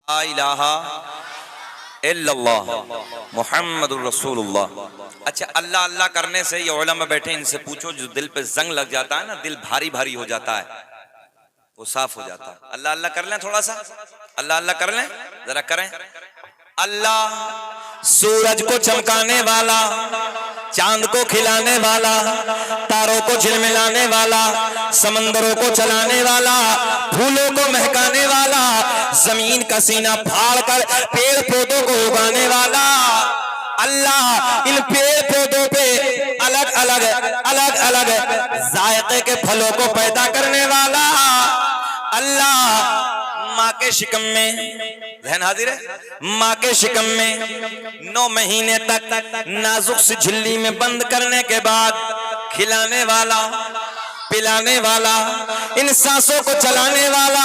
ला इलाहा इल्लल्लाह मुहम्मदुर रसूलुल्लाह। अच्छा, अल्लाह अल्लाह करने से ये उलमा बैठे, इनसे पूछो जो दिल पे जंग लग जाता है ना, दिल भारी भारी हो जाता है, वो साफ हो जाता है। अल्लाह अल्लाह कर लें, थोड़ा सा अल्लाह अल्लाह कर लें, जरा करें। अल्लाह सूरज को चमकाने वाला, चांद को खिलाने वाला, तारों को झिलमिलाने वाला, समंदरों को चलाने वाला, फूलों को महकाने वाला, जमीन का सीना फाड़ कर पेड़ पौधों को उगाने वाला। अल्लाह इन पेड़ पौधों पे अलग अलग जायके के फलों को पैदा करने वाला। अल्लाह माँ के शिकम में, जहन हाजिर है, माँ के शिकम में 9 महीने तक नाजुक सी झिल्ली में बंद करने के बाद खिलाने वाला, पिलाने वाला, इन सांसों को चलाने वाला।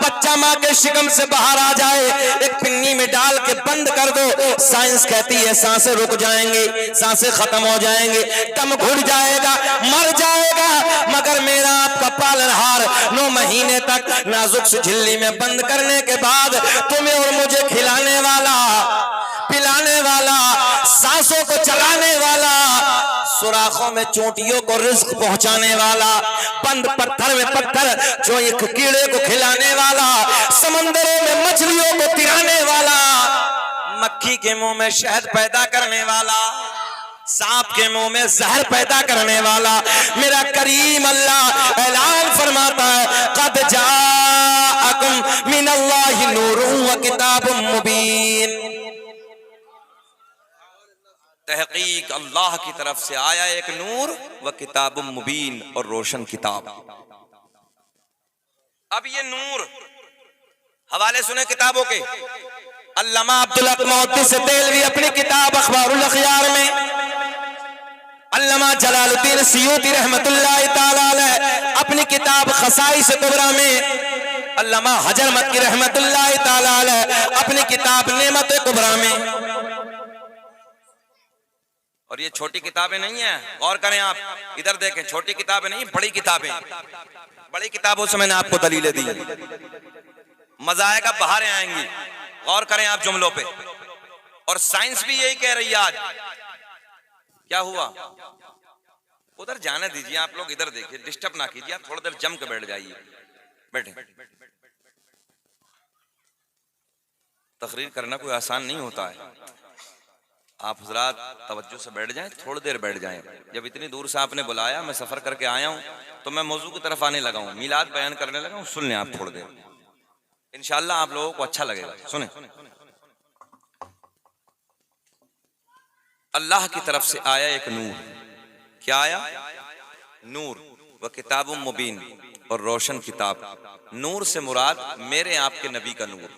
बच्चा माँ के शिकम से बाहर आ जाए, एक पिन्नी में डाल के बंद कर दो, साइंस कहती है सांसें रुक जाएंगी, सांसें खत्म हो जाएंगी, दम घुट जाएगा, मर जाएगा। मगर मेरा आपका पालनहार 9 महीने तक नाजुक सी झिल्ली में बंद करने के बाद तुम्हें और मुझे खिलाने वाला, पिलाने वाला, सांसों को चलाने वाला, सुराखों में चोटियों को रिज्क पहुंचाने वाला, बंद पत्थर में पत्थर जो एक कीड़े को खिलाने वाला, समंदरों में मछलियों को तिराने वाला, मक्खी के मुंह में शहद पैदा करने वाला, सांप के मुंह में जहर पैदा करने वाला मेरा करीम अल्लाह ऐलान फरमाता है, क़द जाअकुम मिनल्लाहि नूरुन व किताबुम मुबीन। तहकीक अल्लाह की तरफ से आया एक नूर व किताबुम मुबीन, और रोशन किताब। अब ये नूर हवाले सुने किताबों के। अल्लामा अब्दुल हक मुहद्दिस देलवी अपनी किताब अखबारुल अखयार में, अल्लामा जलालुद्दीन सियूती रहमतुल्लाह ताला अलैह अपनी किताब खसाइस कुबरा में, अल्लामा हजर मक्की रहमतुल्लाह ताला अलैह अपनी किताब नेमत कुबरा में। और ये छोटी किताबें नहीं है, गौर करें आप, इधर देखें, छोटी किताबें नहीं, बड़ी किताबें। बड़ी किताबों से मैंने आपको दलीलें दी, मजा आएगा, बाहर आएंगी। गौर करें आप जुमलों पे। और साइंस भी यही कह रही है आज। क्या हुआ? उधर जाने दीजिए, आप लोग इधर देखिए, डिस्टर्ब ना कीजिए, आप थोड़ी देर जम के बैठ जाइए, बैठे। तकरीर करना कोई आसान नहीं होता है। आप हजरात तवज्जो से बैठ जाएं, थोड़ी देर बैठ जाएं। जब इतनी दूर से आपने बुलाया, मैं सफर करके आया हूं, तो मैं मौजू की तरफ आने लगा हूं, मिलाद बयान करने लगा हूं। सुन लें आप थोड़ी देर, इंशाअल्लाह आप लोगों को अच्छा लगेगा। सुने, अल्लाह की तरफ से आया एक नूर। क्या आया? नूर व किताबुम मुबीन, और रोशन किताब। नूर से मुराद मेरे आपके नबी का नूर,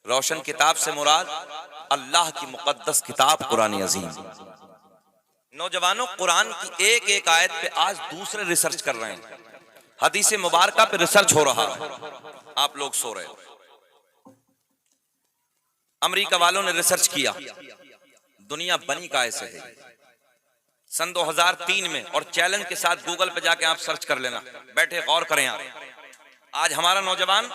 रोशन किताब से मुराद अल्लाह की मुकद्दस किताब कुरान अजीम। नौजवानों, कुरान की एक एक आयत पे आज दूसरे रिसर्च कर रहे हैं, हदीस मुबारका पे रिसर्च हो रहा है। आप लोग सो रहे हो। अमेरिका वालों ने रिसर्च किया, दुनिया बनी कैसे है सन 2003 में, और चैलेंज के साथ गूगल पे जाके आप सर्च कर लेना, बैठे गौर करें आप। आज हमारा नौजवान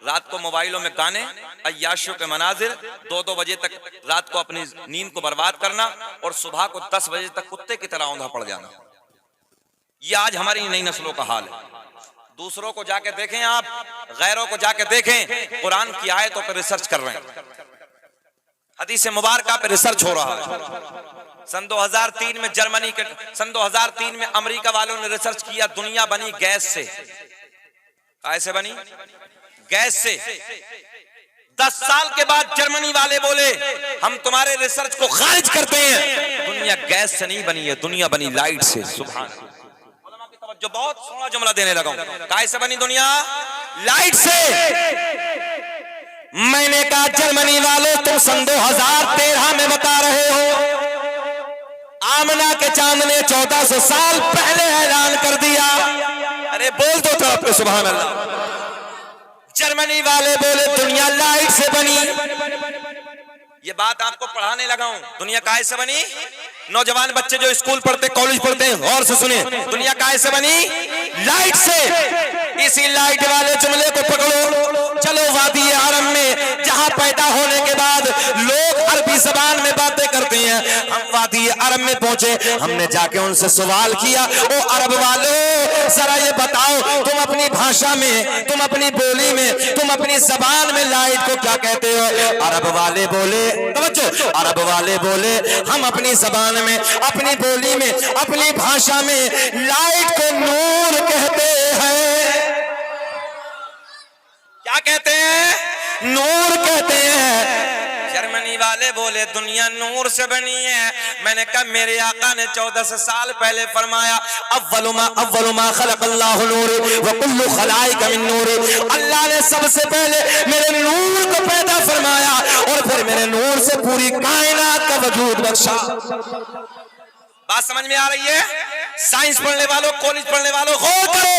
रात को मोबाइलों में गाने, अय्याशियों के मनाजिर, 2-2 बजे तक रात को अपनी नींद को बर्बाद करना, और सुबह को 10 बजे तक कुत्ते की तरह औंधा पड़ जाना। ये आज हमारी नई नस्लों का हाल है। दूसरों को जाके देखें आप, गैरों को जाके देखें, कुरान की आयतों पर रिसर्च कर रहे हैं, हदीस मुबारका पे रिसर्च हो रहा है। सन 2003 में जर्मनी के, सन 2003 में अमेरिका वालों ने रिसर्च किया, दुनिया बनी गैस से। कैसे बनी? गैस से। 10 साल के बाद जर्मनी वाले बोले, हम तुम्हारे रिसर्च को खारिज करते हैं, दुनिया गैस से नहीं बनी है, दुनिया बनी लाइट से। सुभान अल्लाह, जो बहुत सोना जुमला देने लगा हूं। कैसे बनी दुनिया? लाइट से। मैंने कहा, जर्मनी वालों, तुम सन 2013 में बता रहे हो, आमना के चांद ने 1400 साल पहले ऐलान कर दिया। अरे बोल दो तो आप, सुभान अल्लाह। जर्मनी वाले बोले दुनिया लाइट से बनी। ये बात आपको पढ़ाने लगा हूं, दुनिया काहे से बनी। नौजवान बच्चे जो स्कूल पढ़ते, कॉलेज पढ़ते हैं, गौर से सुने, दुनिया काहे से बनी? लाइट से। इसी लाइट वाले जुमले को पकड़ो, चलो वादी अरब में जहां पैदा होने के बाद लोग अरबी जबान में बातें करते हैं, हम वादी अरब में पहुंचे। हमने जाके उनसे सवाल किया, ओ अरब वालों जरा ये बताओ, तुम अपनी भाषा में, तुम अपनी बोली में, तुम अपनी जबान में लाइट को क्या कहते हो? अरब वाले बोले, तवज्जो, अरब वाले बोले हम अपनी जबान में, अपनी बोली में, अपनी भाषा में लाइट को नूर कहते हैं। क्या कहते हैं? नूर कहते हैं। जर्मनी वाले बोले दुनिया नूर से बनी है। मैंने कहा मेरे आका ने 1400 साल पहले फरमाया, अव्वलुमा खलक़ल्लाहु नूर व कुल्लु खलाइक मिन नूर। अल्लाह ने सबसे पहले मेरे नूर को पैदा फरमाया और फिर मेरे नूर से पूरी कायनात का वजूद बख्शा। बात समझ में आ रही है? साइंस पढ़ने वालों, कॉलेज पढ़ने वालों, गौर करो,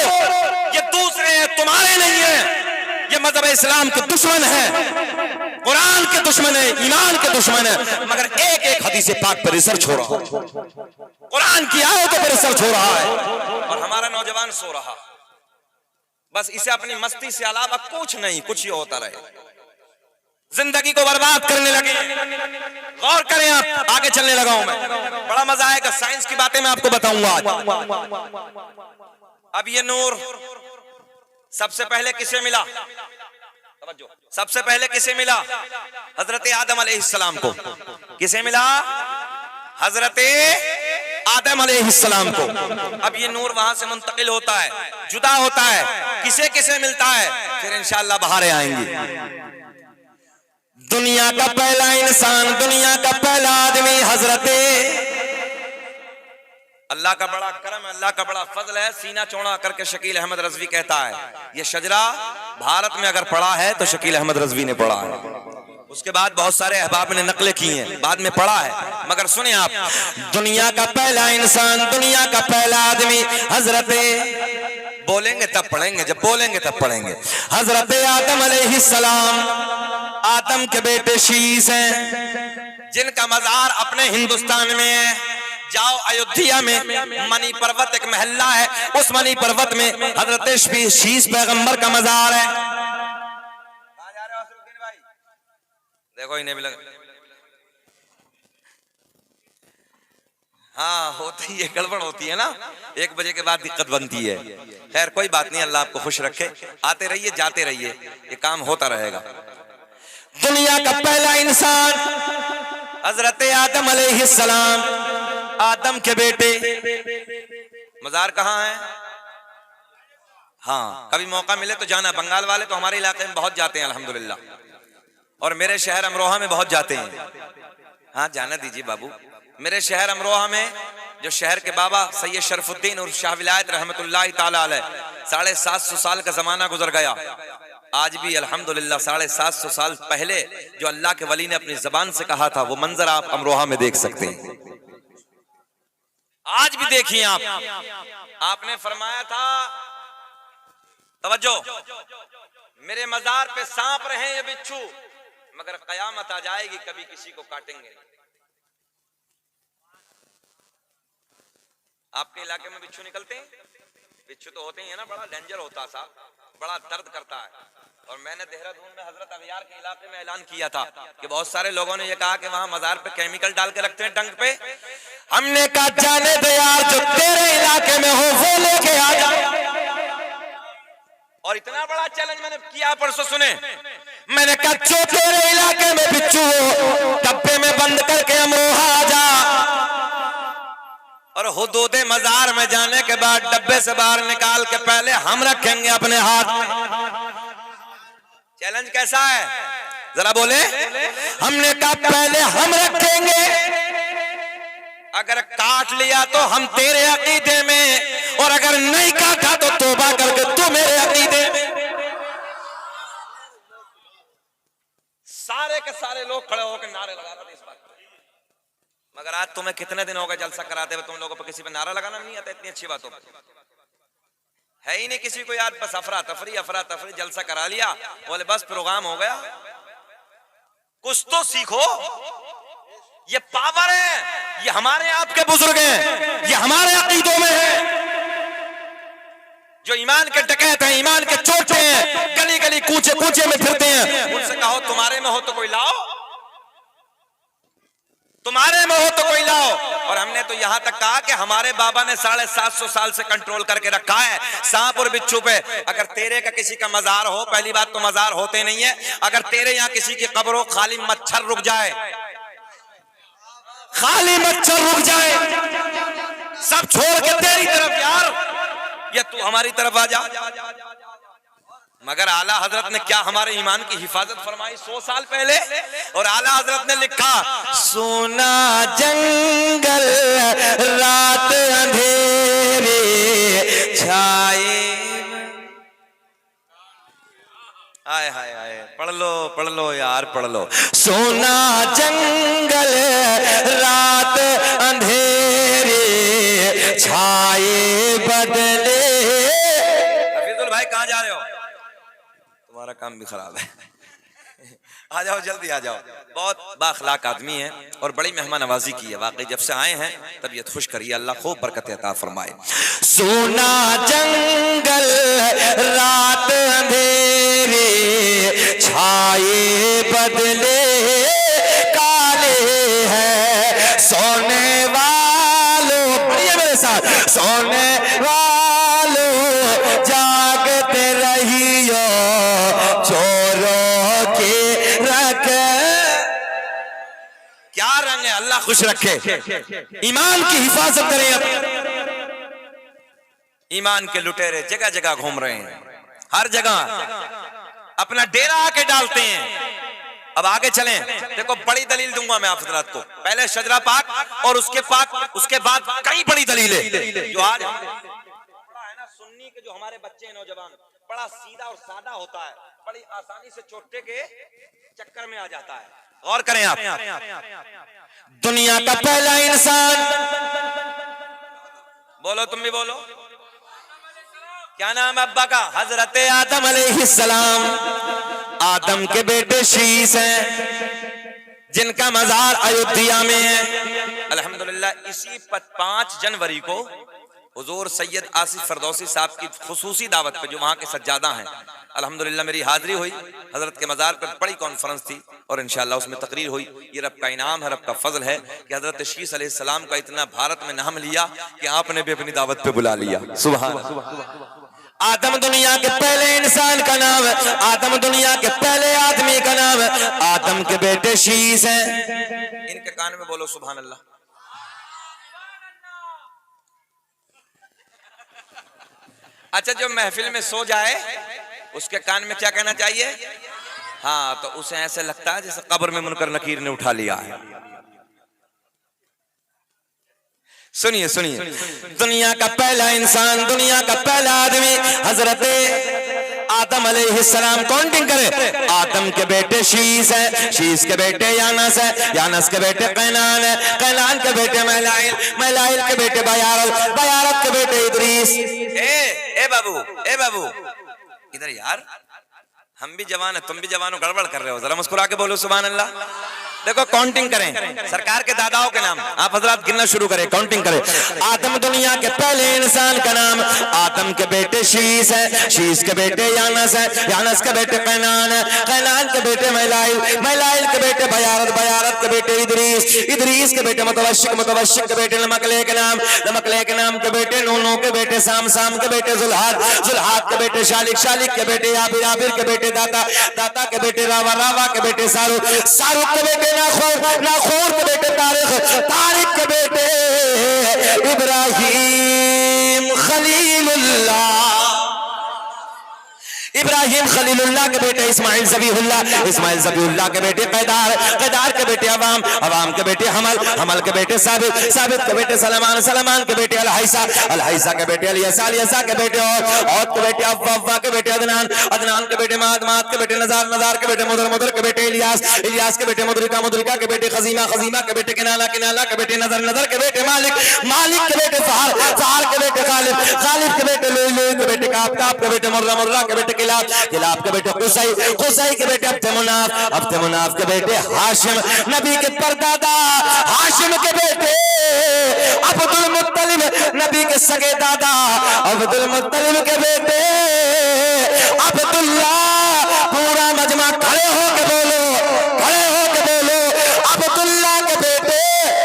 ये दूसरे हैं, तुम्हारे नहीं है। ये मजहब इस्लाम के दुश्मन है, कुरान के दुश्मन है, ईमान के दुश्मन है, मगर एक एक हदीस पाक पर रिसर्च हो रहा है, कुरान की आयतों पर रिसर्च हो रहा है और हमारा नौजवान सो रहा। बस इसे अपनी मस्ती से अलावा कुछ नहीं, कुछ ही होता रहे, जिंदगी को बर्बाद करने लगे। गौर करें आप, आगे चलने लगा हूं मैं, बड़ा मजा आएगा। साइंस की बातें मैं आपको बताऊंगा आज। अब ये नूर सबसे पहले किसे मिला? सबसे पहले किसे मिला? हजरत आदम अलैहिस्सलाम को। किसे मिला? हजरत आदम अलैहिस्सलाम को। अब ये नूर वहां से मुंतकिल होता है, जुदा होता है, किसे किसे मिलता है, फिर इंशाअल्लाह बाहर आएंगे। दुनिया का पहला इंसान, दुनिया का पहला आदमी हजरत, अल्लाह का बड़ा करम है, अल्लाह का बड़ा फजल है। सीना चौड़ा करके शकील अहमद रजवी कहता है, ये शजरा भारत में अगर पड़ा है तो शकील अहमद रजवी ने पढ़ा है। उसके बाद बहुत सारे अहबाब ने नकलें की हैं, बाद में पढ़ा है, मगर सुने आप, दुनिया का पहला इंसान, दुनिया का पहला आदमी हजरत, बोलेंगे तब पढ़ेंगे, जब बोलेंगे तब पढ़ेंगे, हजरत आदम अलैहिस्सलाम, आदम के बेटे शीस हैं, जिनका मजार अपने हिंदुस्तान में है। जाओ अयोध्या में मनी पर्वत एक महल्ला है, उस मनी पर्वत में हजरत शीस पैगंबर का मजार है। कहाँ जा रहे हो असरुद्दीन भाई? देखो इन्हें भी लगा, हाँ होती है, गड़बड़ होती है ना, 1 बजे के बाद दिक्कत बनती है। खैर कोई बात नहीं, अल्लाह आपको खुश रखे, आते रहिए जाते रहिए, ये काम होता रहेगा। दुनिया का पहला इंसान हजरत आदम अलैहिस्सलाम, आदम के बेटे। मजार कहाँ है? हाँ, कभी मौका मिले तो जाना। बंगाल वाले तो हमारे इलाके में बहुत जाते हैं अल्हम्दुलिल्लाह, और मेरे शहर अमरोहा में बहुत जाते हैं। हाँ जाना दीजिए बाबू। मेरे शहर अमरोहा में जो शहर के बाबा सैयद शरफुद्दीन और शाह विलायत रहमतुल्लाह ताला अलैह, 750 साल का जमाना गुजर गया। आज भी अल्हम्दुलिल्लाह 750 साल पहले जो अल्लाह के वली ने अपनी जबान से कहा था, वो मंजर आप अमरोहा में देख सकते हैं। आज भी देखिए आप, आपने फरमाया था, तवज्जो, मेरे मजार पे सांप रहे ये बिच्छू, मगर कयामत आ जाएगी कभी किसी को काटेंगे। आपके इलाके में बिच्छू निकलते हैं? बिच्छू तो होते ही है ना, बड़ा डेंजर होता सा, बड़ा दर्द करता है। और मैंने देहरादून में हजरत अगयार के इलाके में ऐलान किया था कि बहुत सारे लोगों ने ये कहा कि वहां मजार पे केमिकल डाल के रखते हैं डंक पे। हमने कहा जाने दे यार, जो तेरे इलाके में हो वो लेके आ जा। और इतना बड़ा चैलेंज मैंने किया परसों, सुने, मैंने कहा जो तेरे इलाके में बिच्छू हो डब्बे में बंद करके अमरोहा आ जा, और हुदूद मजार में जाने के बाद डब्बे से बाहर निकाल के पहले हम रखेंगे अपने हाथ में। चैलेंज कैसा है जरा बोले? हमने कहा पहले हम रखेंगे, अगर काट लिया तो हम तेरे अकीदे में, और अगर नहीं काटा तो तौबा करके तू मेरे अकीदे में। सारे के सारे लोग खड़े होकर नारे लगा रहे थे इस बात पे। मगर आज तुम्हें कितने दिन हो गए जलसा कराते हुए, तुम लोगों पर किसी पे नारा लगाना नहीं आता? इतनी अच्छी बातों पर है ही नहीं किसी को याद, बस अफरा तफरी जलसा करा लिया, बोले बस प्रोग्राम हो गया। कुछ तो सीखो, ये पावर है, ये हमारे आपके बुजुर्ग हैं, ये हमारे अकीदों में है। जो ईमान के डकैत हैं, ईमान के चोटे हैं, गली गली कूचे कूचे में फिरते हैं, उनसे कहो तुम्हारे में हो तो कोई लाओ, तुम्हारे में हो तो कोई लाओ। और हमने तो यहां तक कहा कि हमारे बाबा ने 750 साल से कंट्रोल करके रखा है सांप और बिच्छू पे। अगर तेरे का किसी का मजार हो, पहली बात तो मजार होते नहीं है, अगर तेरे यहां किसी की कब्र हो, खाली मच्छर रुक जाए, खाली मच्छर रुक जाए, सब छोड़ के तेरी तरफ यार, या तू हमारी तरफ आ जा। मगर आला हजरत ने क्या हमारे ईमान की हिफाजत फरमाई 100 साल पहले। और आला हजरत ने लिखा, सोना जंगल रात अंधेरे छाए। आए हाय हाय, पढ़ लो यार, पढ़ लो। सोना जंगल रात अंधेरे छाए बदले। हफीजुल भाई कहाँ जा रहे हो? तुम्हारा काम भी खराब है। आ जाओ, जल्दी आ जाओ। बहुत बाखलाक आदमी है और बड़ी मेहमान नवाजी की है वाकई। जब से आए हैं तबीयत खुश करिए, अल्लाह खूब बरकत अता फरमाए। सोना जंगल रात अंधेरे छाए बदले काले हैं सोने वालों, पढ़िए मेरे साथ, सोने वालों जागते रहियो चोरों के रख। क्या रंग है, अल्लाह खुश रखे। ईमान की हिफाजत करें। ईमान के लुटेरे जगह जगह घूम रहे हैं, हर जगह अपना डेरा आके डालते हैं। अब आगे चलें, देखो बड़ी दलील दूंगा मैं आप हजरात को। पहले शजरा पाक और उसके बाद कई बड़ी दलीलें जो आज है ना। सुन्नी के जो हमारे बच्चे हैं, नौजवान, बड़ा सीधा और सादा होता है, बड़ी आसानी से चोटे के चक्कर में आ जाता है। गौर करें आप, दुनिया का पहला इंसान, बोलो तुम भी बोलो, क्या नाम है अब्बा का? हजरत आदम अलैहिस्सलाम। आदम के बेटे शीस हैं जिनका मजार अयोध्या में है। अल्हम्दुलिल्लाह इसी 5 जनवरी को हुजूर सैयद आसिफ फरदौसी साहब की खुसूसी दावत पे, जो वहाँ के सज्जादा हैं, अल्हम्दुलिल्लाह मेरी हाजिरी हुई। हजरत के मजार पर बड़ी कॉन्फ्रेंस थी और इंशाअल्लाह उसमें तकरीर हुई। ये रब का इनाम है, रब का फजल है कि हजरत शीस अलैहिस्सलाम का इतना भारत में नाम लिया कि आपने भी अपनी दावत पे बुला लिया। सुभान अल्लाह। आदम दुनिया के पहले इंसान का नाम है, आदम दुनिया के पहले आदमी का नाम है। आदम के बेटे शीस हैं, इनके कान में बोलो सुभान अल्लाह। अच्छा, जो महफिल में सो जाए उसके कान में क्या कहना चाहिए? हाँ, तो उसे ऐसे लगता है जैसे कब्र में मुनकर नकीर ने उठा लिया है। सुनिए सुनिए, दुनिया का पहला इंसान, दुनिया का पहला आदमी हजरत आदम अलैहिस्सलाम। काउंटिंग करें, आदम के बेटे शीस है, शीस के बेटे यानस है, यानस के बेटे कैनान है, कैनान के बेटे महलाइल, महलाइल के बेटे बयारत, बयारत के बेटे इदरीस। ए बाबू इधर यार, हम भी जवान है, तुम भी जवान हो, गड़बड़ कर रहे हो, जरा मुस्कुरा के बोलो सुभान अल्लाह। देखो काउंटिंग करें, सरकार के दादाओं के नाम आप हजरात गिनना शुरू करें, काउंटिंग करें। आदम दुनिया के पहले इंसान का नाम, आदम के बेटे शीस है, शीस के बेटे यानस है, यानस के बेटे कैनान है, कैनान के बेटे महलाइल, महलाइल के बेटे बयारत, बयारत के बेटे इदरीस, इदरीस के बेटे मुतवश्शिक, मुतवश्शिक के बेटे नमकले के नाम, नमकले के नाम के बेटे नूनू के बेटे साम, साम के बेटे जुल्हाद, जुल्हाद के बेटे शालिक, शालिक के बेटे याबिर, याबिर के बेटे दाता, दाता के बेटे रावा, रावा के बेटे सारुक, सारुक के बेटे नाखूर, नाखूर के बेटे तारिक, तारिक के बेटे इब्राहिम खलीलुल्लाह, इब्राहिम खलीलुल्लाह के बेटे इस्माइल ज़बीहुल्लाह, इस्माइल ज़बीहुल्लाह के बेटे कैदार, कैदार के बेटे अवाम, अवाम के बेटे हमल, हमल के बेटे साबित, साबित के बेटे सलमान, सलमान के बेटे अलहैसा, अलहैसा के बेटे अलियसा, अलियसा के बेटे और के बेटे अव्वा, अव्वा के बेटे अदनान, अदनान के बेटे माद, माद के बेटे नजार, नजार के बेटे मुदर, मुदर के बेटे इलियास, इलियास के बेटे मुदरिका, मुदरिका के बेटे खजीमा, खजीमा के बेटे किनाला, किनाला के बेटे नजर, नजर के बेटे मालिक, मालिक के बेटे फहर, फहर के बेटे खालिद, खालिद के बेटे लुई, लुई के बेटे काब, काब के बेटे मुर्रा, मुर्रा के बेटे किलाब, किलाब के बेटे कुसै, कुसै के बेटे अब्द मुनाफ, अब्द मुनाफ के बेटे हाशिम, नबी के परदादा हाशिम के बेटे अब्दुल मुत्तलिब, नबी के सगे दादा अब्दुल मुत्तलिब के बेटे अब्दुल्ला। पूरा मजमा खड़े हो के बोलो, खड़े हो के बोलो, अब्दुल्ला के बेटे,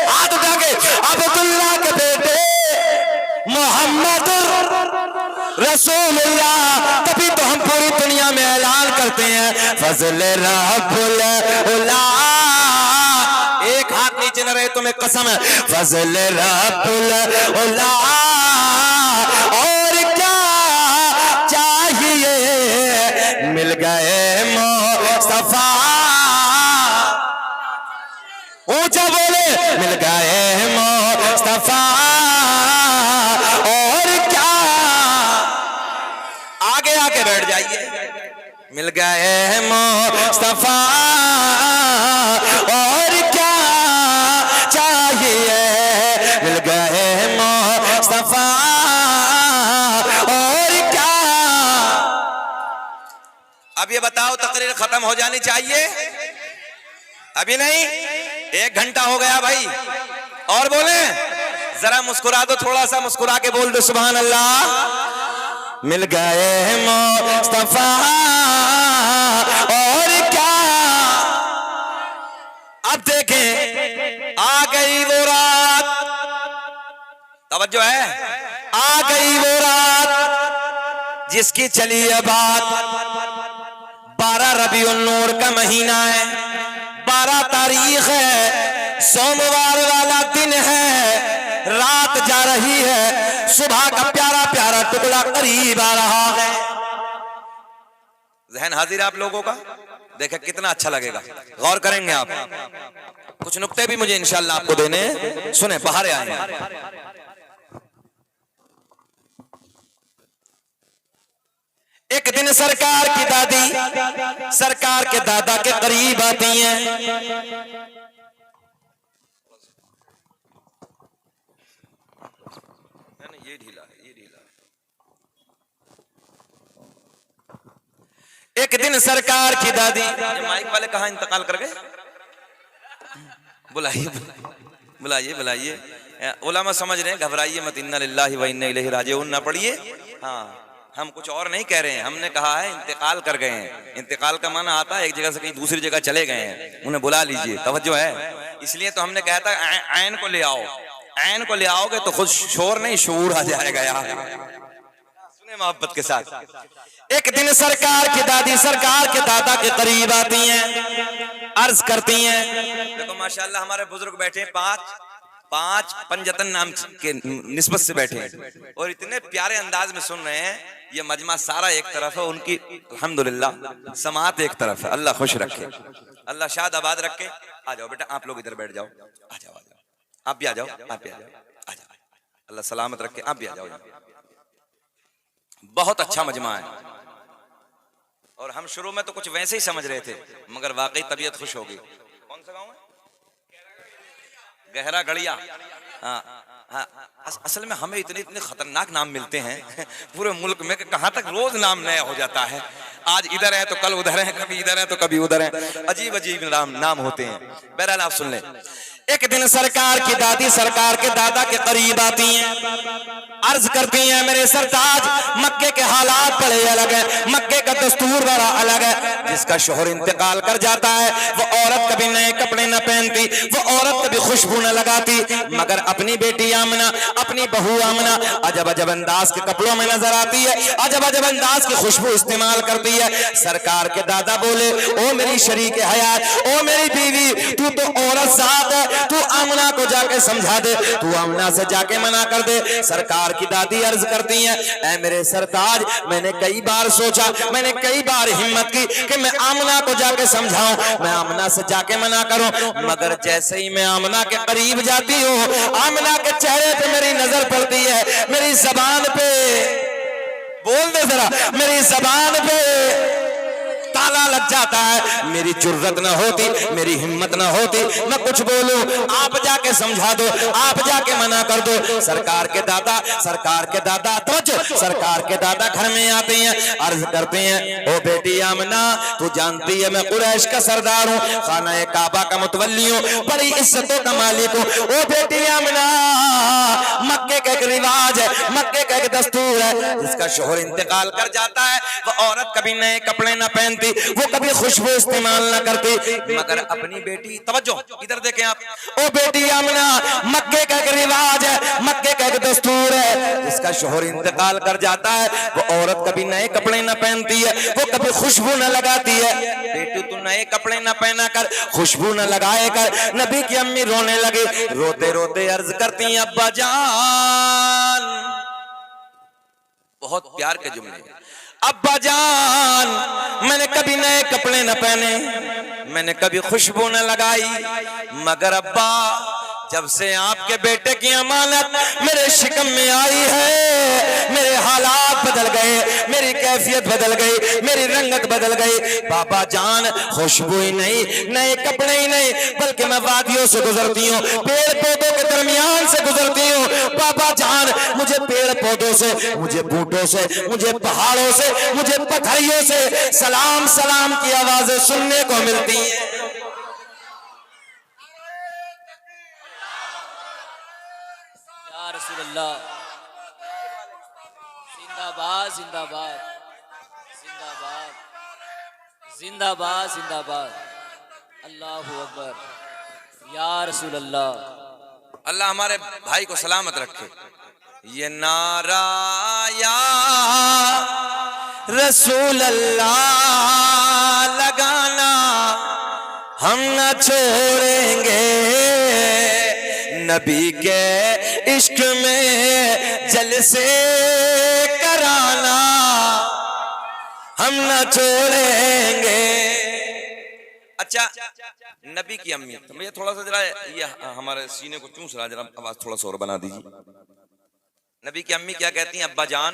हाथ उठा के, अब्दुल्ला के बेटे मोहम्मद रसूलुल्लाह। तभी तो हम पूरी दुनिया में ऐलान करते हैं फजल रब्बुल उला। एक हाथ नीचे न रहे तुम्हें कसम है, फजल रब्बुल उला। और क्या चाहिए मिल गए मुस्तफा, ऊंचा बोले मिल गए मुस्तफा। और क्या, आगे आके बैठ जाइए, मिल गए मुस्तफा। और क्या चाहिए मिल गए मुस्तफा। और क्या, अब ये बताओ तकरीर खत्म हो जानी चाहिए? अभी नहीं, 1 घंटा हो गया भाई। और बोले जरा मुस्कुरा दो, थोड़ा सा मुस्कुरा के बोल दो सुभान अल्लाह। मिल गए मुस्तफा। और क्या, अब देखें आ गई वो रात, तवज्जो है, आ गई वो रात जिसकी चली है बात। 12 रबीउन नूर का महीना है, 12 तारीख है, सोमवार वाला दिन है, रात जा रही है, सुबह का प्यारा प्यारा टुकड़ा करीब आ रहा है। जहन हाजिर आप लोगों का, देखें कितना अच्छा लगेगा, गौर करेंगे आप। कुछ नुक्ते भी मुझे इंशाल्लाह आपको देने, सुने बाहर आए। एक दिन सरकार की दादी सरकार के दादा के करीब आती हैं। ये ढीला है, ये ढीला। एक दिन सरकार की दादी, माइक वाले कहाँ इंतकाल कर गए? बुलाइए बुलाइए बुलाइए। उलमा समझ रहे हैं, घबराइए मत, इन्ना लिल्लाहि व इन्ना इलैहि राजिऊन ना पढ़िए। हाँ, हम कुछ और नहीं कह रहे हैं, हमने कहा है इंतकाल कर गए हैं। इंतकाल का माना आता है एक जगह से कहीं दूसरी जगह चले गए हैं, उन्हें बुला लीजिए, तवज्जो है। इसलिए तो हमने कहा था ऐन को ले आओ, ऐन को ले आओगे तो खुद शोर नहीं शूर आ जाएगा यार। सुने मोहब्बत के साथ। एक दिन सरकार की दादी सरकार के दादा के करीब आती हैं, अर्ज करती हैं। देखो माशाल्लाह हमारे बुजुर्ग बैठे हैं, पांच पंजतन नाम के निस्बत से बैठे हैं और इतने प्यारे अंदाज में सुन रहे हैं। ये मजमा सारा एक तरफ है, उनकी अल्हम्दुलिल्लाह समात एक तरफ है। अल्लाह खुश रखे, अल्लाह शाद आबाद रखे। आ जाओ बेटा, आप लोग इधर बैठ जाओ, आ जाओ आ जाओ, आप भी आ जाओ, आप भी आ जाओ, आ जाओ। अल्लाह सलामत रखे, आप भी आ जाओ। बहुत अच्छा मजमा है और हम शुरू में तो कुछ वैसे ही समझ रहे थे, मगर वाकई तबीयत खुश हो गई। कौन सा गाँव है? गहरा गड़िया। हाँ हाँ, असल में हमें इतने इतने खतरनाक नाम मिलते हैं पूरे मुल्क में, कहाँ तक रोज नाम नया हो जाता है। आज इधर है तो कल उधर है, कभी इधर है तो कभी उधर है, अजीब अजीब नाम होते हैं। बहरहाल आप सुन लें। एक दिन सरकार की दादी सरकार के दादा के करीब आती हैं, अर्ज करती हैं मेरे सरताज, मक्के के हालात बड़े अलग है, मक्के का दस्तूर बड़ा अलग है। जिसका शोहर इंतकाल कर जाता है वो औरत कभी नए कपड़े न पहनती, वो औरत कभी खुशबू न लगाती, मगर अपनी बेटी आमना, अपनी बहू आमना अजब अजब अंदाज के कपड़ों में नजर आती है, अजब अजब अंदाज की खुशबू इस्तेमाल करती है। सरकार के दादा बोले, ओ मेरी शरीक हयात, ओ मेरी बीवी, तू तो औरत जात है, तू आमना को जाके समझा दे, तू आमना से जाके मना कर दे। सरकार की दादी अर्ज करती हैं, ऐ मेरे सरताज, मैंने कई बार सोचा, मैंने कई बार हिम्मत की कि मैं आमना को जाके समझाऊं, मैं आमना से जाके मना करूं, मगर जैसे ही मैं आमना के करीब जाती हूँ, आमना के चेहरे पे मेरी नजर पड़ती है, मेरी जबान पे, बोल दे जरा, मेरी जबान पे ताला लग जाता है। मेरी जुर्रत ना होती, मेरी हिम्मत ना होती, मैं कुछ बोलूं, आप जाके समझा दो, आप जाके मना कर दो। सरकार के दादा तो सरकार के दादा घर में आते हैं, अर्ज करते हैं, ओ बेटी आमना, तू जानती है मैं कुरैश का सरदार हूँ, खाना काबा का मुतवल्ली हूँ, बड़ी इज्जतों का मालिक हूँ। ओ बेटी आमना, मक्के का एक रिवाज है, मक्के का एक दस्तूर है, जिसका शोहर इंतकाल कर जाता है, वो औरत कभी नए कपड़े ना पहनती, वो कभी खुशबू इस्तेमाल ना करती, मगर अपनी बेटी, तवज्जो इधर देखें आप, ओ बेटी आमना, मक्के का एक रिवाज है, मक्के का एक दस्तूर है, जिसका शोहर इंतकाल कर जाता है, वो औरत कभी नए कपड़े ना पहनती है, वो कभी खुशबू ना लगाती है। बेटी तू नए कपड़े ना पहना कर, खुशबू ना लगाए कर। नबी की अम्मी रोने लगी, रोते रोते अर्ज करती हैं, अब्बा जान, बहुत प्यार के जुमले, अब्बा जान, मैंने कभी नए कपड़े न पहने, मैंने कभी खुशबू न लगाई, मगर अब्बा जब से आपके बेटे की अमानत मेरे शिकम में आई है, मेरे हालात बदल गए, मेरी कैफियत बदल गई, मेरी रंगत बदल गई। बाबा जान, खुशबू ही नहीं, नए कपड़े ही नहीं, बल्कि मैं वादियों से गुजरती हूँ, पेड़ पौधों के दरमियान से गुजरती हूँ। बाबा जान, मुझे पेड़ पौधों से, मुझे बूटों से, मुझे पहाड़ों से, मुझे पथरियों से सलाम सलाम की आवाजें सुनने को मिलती हैं। रसूलुल्लाह, जिंदाबाद जिंदाबाद जिंदाबाद जिंदाबाद जिंदाबाद, अल्लाहु अकबर, या रसूलुल्लाह। अल्लाह हमारे भाई को सलामत रखे। ये नारा या रसूल अल्लाह लगाना हम न छोड़ेंगे, नबी के इश्क में जलसे कराना हम न छोड़ेंगे। अच्छा, नबी की अम्मी, तो मुझे थोड़ा सा जरा ये हमारे सीने को चूस रहा, जरा आवाज थोड़ा सा और बना दीजिए। नबी की अम्मी क्या कहती हैं, अब्बा जान,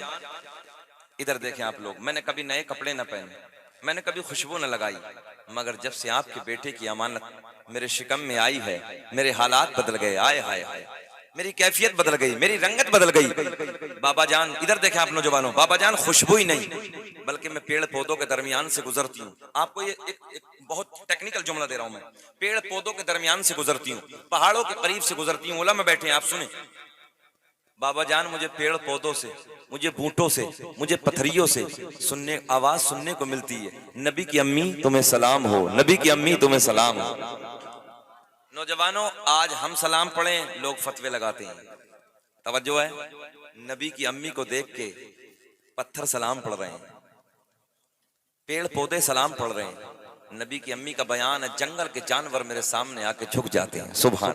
इधर देखें आप लोग, मैंने कभी नए कपड़े न पहने, मैंने कभी खुशबू न लगाई, मगर जब से आपके बेटे की अमानत मेरे शिकम में आई है, मेरे हालात बदल गए, आए हाय हाय, मेरी कैफियत बदल गई, मेरी रंगत बदल गई। बाबा जान, इधर देखें आप नौजवानों, बाबा जान, खुशबू ही नहीं, बल्कि मैं पेड़ पौधों के दरमियान से गुजरती हूँ। आपको ये एक बहुत टेक्निकल जुमला दे रहा हूं मैं, पेड़ पौधों के दरमियान से गुजरती हूँ, पहाड़ों के करीब से गुजरती हूँ। ओला में बैठे हैं आप, सुने बाबा जान, मुझे पेड़ पौधों से, मुझे बूटों से, मुझे पथरियों से सुनने, आवाज सुनने को मिलती है। नबी की अम्मी तुम्हें सलाम हो, नबी की अम्मी तुम्हें सलाम हो। नौजवानों, आज हम सलाम पढ़ें, लोग फतवे लगाते हैं, तवज्जो है, नबी की अम्मी को देख के पत्थर सलाम पढ़ रहे हैं, पेड़ पौधे सलाम पढ़ रहे हैं। नबी की अम्मी का बयान है, जंगल के जानवर मेरे सामने आके झुक जाते हैं। सुभान,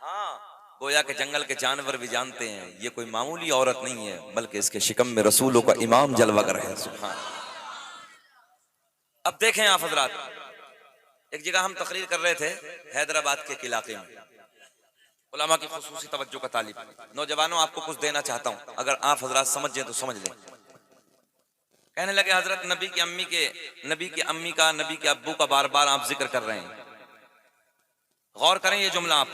हाँ, गोया के जंगल के जानवर भी जानते हैं ये कोई मामूली औरत नहीं है, बल्कि इसके शिकम में रसूलों का इमाम जलवागर है। सुभान। अब देखें आप हजरात, एक जगह हम तकरीर कर रहे थे हैदराबाद के एक इलाके में, उलमा की खुसूसी तवज्जो का तालिब। नौजवानों, आपको कुछ देना चाहता हूं, अगर आप हजरात समझ जाए तो समझ लें। कहने लगे, हजरत नबी की अम्मी का, नबी के अब्बू का बार बार आप जिक्र कर रहे हैं, गौर करें ये जुमला आप।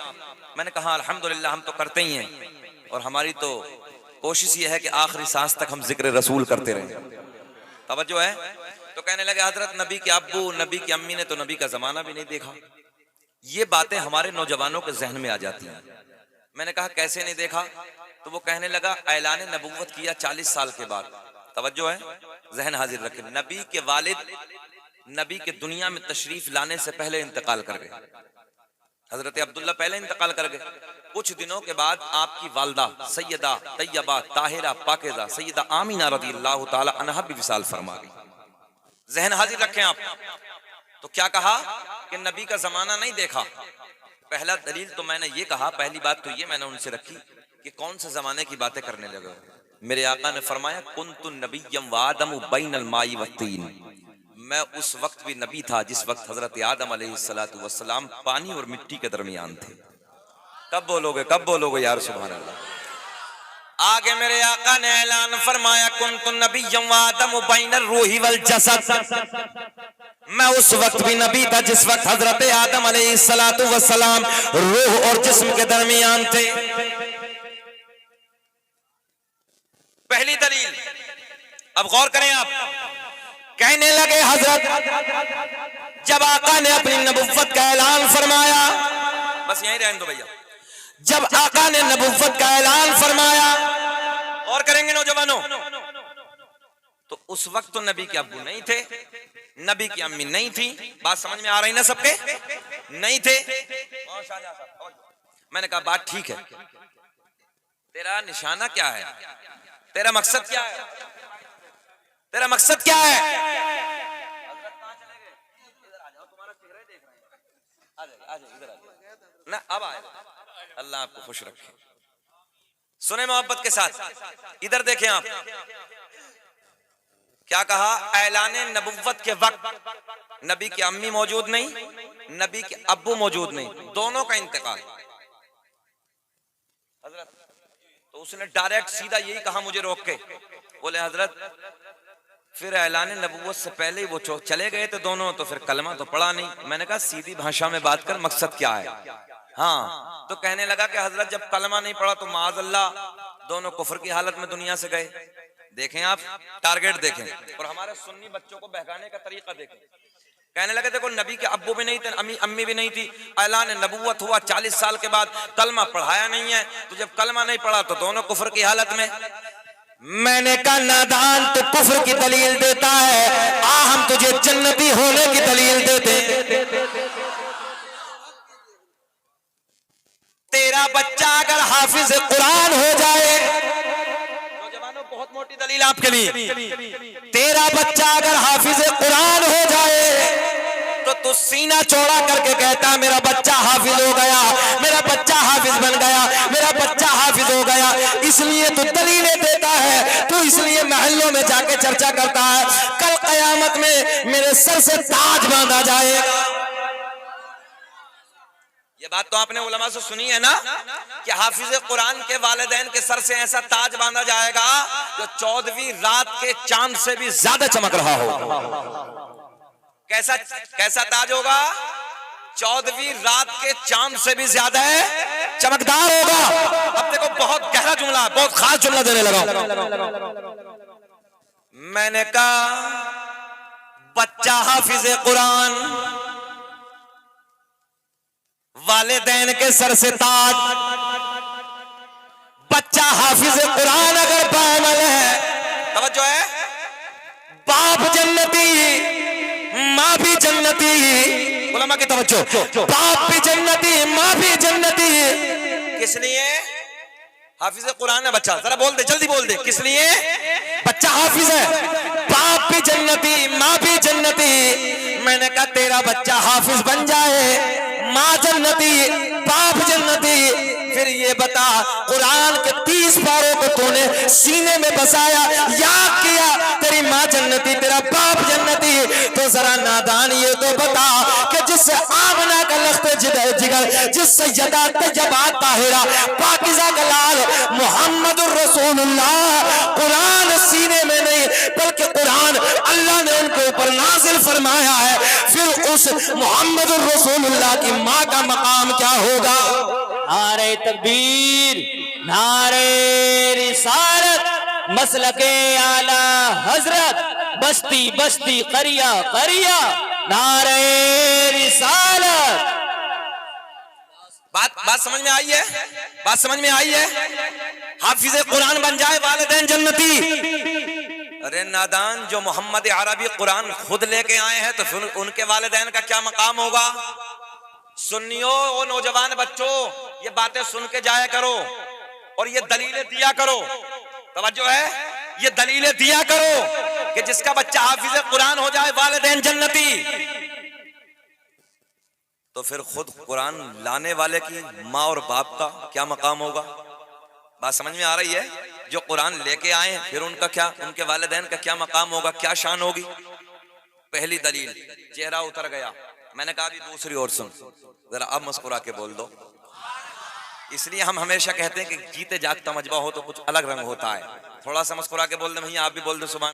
मैंने कहा अल्हम्दुलिल्लाह, हम तो करते ही हैं, और हमारी तो कोशिश ये है कि आखिरी सांस तक हम जिक्र रसूल करते रहें। तवज्जो है। तो कहने लगे, हजरत नबी के अब्बू, नबी की अम्मी ने तो नबी का जमाना भी नहीं देखा। ये बातें हमारे नौजवानों के जहन में आ जाती हैं। मैंने कहा कैसे नहीं देखा? तो वो कहने लगा, ऐलान नबुव्वत किया 40 साल के बाद। तवज्जो है, जहन हाजिर रखें। नबी के वालिद नबी के दुनिया में तशरीफ लाने से पहले इंतकाल कर गए। हजरत अब्दुल्ला पहले इंतकाल कर गए। कुछ दिनों के बाद आपकी वालदा सैयदा तैयबा ताहिरा पाकिज़ा सैयदा आमीना रज़ियल्लाहु ताला अन्हा भी विसाल फरमा गई। जहन हाजिर रखें आप। तो क्या कहा कि नबी का जमाना नहीं देखा। पहला दलील तो मैंने ये कहा, पहली बात तो ये मैंने उनसे रखी कि कौन से जमाने की बातें करने लगे। मेरे आका ने फरमाया, कुन्तु नबिय्यम व आदम बैनल माई व तीन। मैं उस वक्त भी नबी था जिस वक्त हजरत आदम अलैहिस्सलातु वस्सलाम पानी और मिट्टी के दरमियान थे। कब बोलोगे, कब बोलोगे यार सुभान अल्लाह। आगे मेरे आका ने ऐलान फरमाया कुन्तु नबिय्यम व आदम बैन रूही वल जसद, मैं उस वक्त भी नबी था जिस वक्त हजरत आदम अलैहिस्सलातु वस्सलाम रूह और जिस्म के दरमियान थे। पहली दलील, अब गौर करें आप, कहने लगे हजरत जब आका ने अपनी नबुव्वत का ऐलान फरमाया, बस यहीं रहने दो भैया, जब आका ने नबुव्वत का ऐलान फरमाया, और करेंगे नौजवानों, तो उस वक्त तो नबी के अब्बू नहीं थे, नबी की अम्मी नहीं थी। बात समझ में आ रही ना सबके? नहीं थे। मैंने कहा बात ठीक है, तेरा निशाना क्या है, तेरा मकसद क्या है, तेरा मकसद क्या है? ना अब आए, अल्लाह आपको खुश रखे। सुने मोहब्बत के साथ, इधर देखें आप, क्या कहा? ऐलान नबुव्वत के वक्त नबी की अम्मी मौजूद नहीं, नबी के अब्बू मौजूद नहीं, दोनों का इंतकाल। हजरत तो उसने डायरेक्ट सीधा यही कहा मुझे रोक के, बोले हजरत फिर ऐलान नबुव्वत से पहले ही वो चले गए थे दोनों, तो फिर कलमा तो पढ़ा नहीं। मैंने कहा सीधी भाषा में बात कर, मकसद क्या है? हाँ, तो कहने लगा कि हजरत जब कलमा नहीं पढ़ा तो माज़अल्लाह दोनों कुफ्र की हालत में दुनिया से गए। देखें आप, टारगेट देखें, और हमारे सुन्नी बच्चों को बहकाने का तरीका देखें। कहने लगे देखो नबी के अब्बू भी नहीं थे, अम्मी भी नहीं थी, ऐलान नबुव्वत हुआ 40 साल के बाद, कलमा पढ़ाया नहीं है, तो जब कलमा नहीं पढ़ा तो दोनों कुफ्र की हालत में। मैंने कहा नादान तो कुफ्र की दलील देता है, हम तुझे जन्नती होने की दलील देते। तेरा बच्चा अगर हाफिज कुरान हो जाए, नौजवानों बहुत मोटी दलील आपके लिए, तेरा बच्चा अगर हाफिज कुरान हो जाए तो तू सीना चौड़ा करके कहता मेरा बच्चा हाफिज हो गया, मेरा बच्चा हाफिज बन गया, मेरा बच्चा हाफिज हो गया। इसलिए तू दलीलें देता है, तू इसलिए महल्लों में जाके चर्चा करता है, कल कयामत में मेरे सर से ताज बांधा जाएगा। ये बात तो आपने उलमा से सुनी है ना कि हाफिज कुरान के वालिदैन के सर से ऐसा ताज बांधा जाएगा जो 14वीं रात के चांद से भी ज्यादा चमक रहा हो। कैसा कैसा ताज होगा? 14वीं रात के चांद से भी ज्यादा है चमकदार होगा। अब देखो बहुत गहरा जुमला, बहुत खास जुमला देने लगा। मैंने कहा बच्चा हाफिज कुरान, वालिदैन के सर से ताज, बच्चा हाफिज कुरान अगर बामल है, तवज्जो है, बाप जन्नती माँ भी जन्नती, उलमा की तवज्जो, बाप भी जन्नती माँ भी जन्नती। किस लिए? हाफिज कुरान है बच्चा, जरा बोल दे, जल्दी बोल दे, किस लिए? बच्चा हाफिज है, बाप भी जन्नती माँ भी जन्नती। मैंने कहा तेरा बच्चा हाफिज बन जाए, माँ जन्नती बाप जन्नती, फिर ये बता कुरान के 30 पारों को तूने सीने में बसाया, याद किया, तेरी माँ जन्नती तेरा बाप जन्नती, तो जरा नादान ये तो बता कि जिससे आमना का लख्त जिगर, जिससे यदा तजबा ताहिरा पाकिज़ा का लाल मुहम्मदुर रसूलुल्लाह, कुरान सीने में नहीं बल्कि कुरान अल्लाह ने उनके ऊपर नाजिल फरमाया है, फिर उस मुहम्मदुर रसूलुल्लाह की माँ का मकाम क्या होगा? नारे तकबीर, नारे रिसालत, मसलके आला हजरत, बस्ती बस्ती करिया करिया, नारे रिसालत। बात समझ में आई है? बात समझ में आई है? हाफिज कुरान बन जाए वालिदैन जन्नती। अरे नादान, जो मोहम्मद अरबी कुरान खुद लेके आए हैं तो फिर उनके वालिदैन का क्या मकाम होगा? सुन्नियों, वो नौजवान बच्चों, ये बातें सुन के जाया करो और ये दलीलें दिया करो। तवज्जो है, ये दलीलें दिया करो कि जिसका बच्चा हाफिज कुरान हो जाए वालिदैन जन्नती, तो फिर खुद कुरान लाने वाले की माँ और बाप का क्या मकाम होगा? बात समझ में आ रही है? जो कुरान लेके आए फिर उनका क्या, उनके वालिदैन का क्या मकाम होगा, क्या शान होगी? पहली दलील, चेहरा उतर गया। मैंने कहा अभी दूसरी ओर सुन, जरा अब मुस्कुरा के बोल दो। इसलिए हम हमेशा कहते हैं कि जीते जागता मजबा हो तो कुछ अलग रंग होता है। थोड़ा सा मुस्कुरा के बोल दे भैया, आप भी बोल दो सुभान।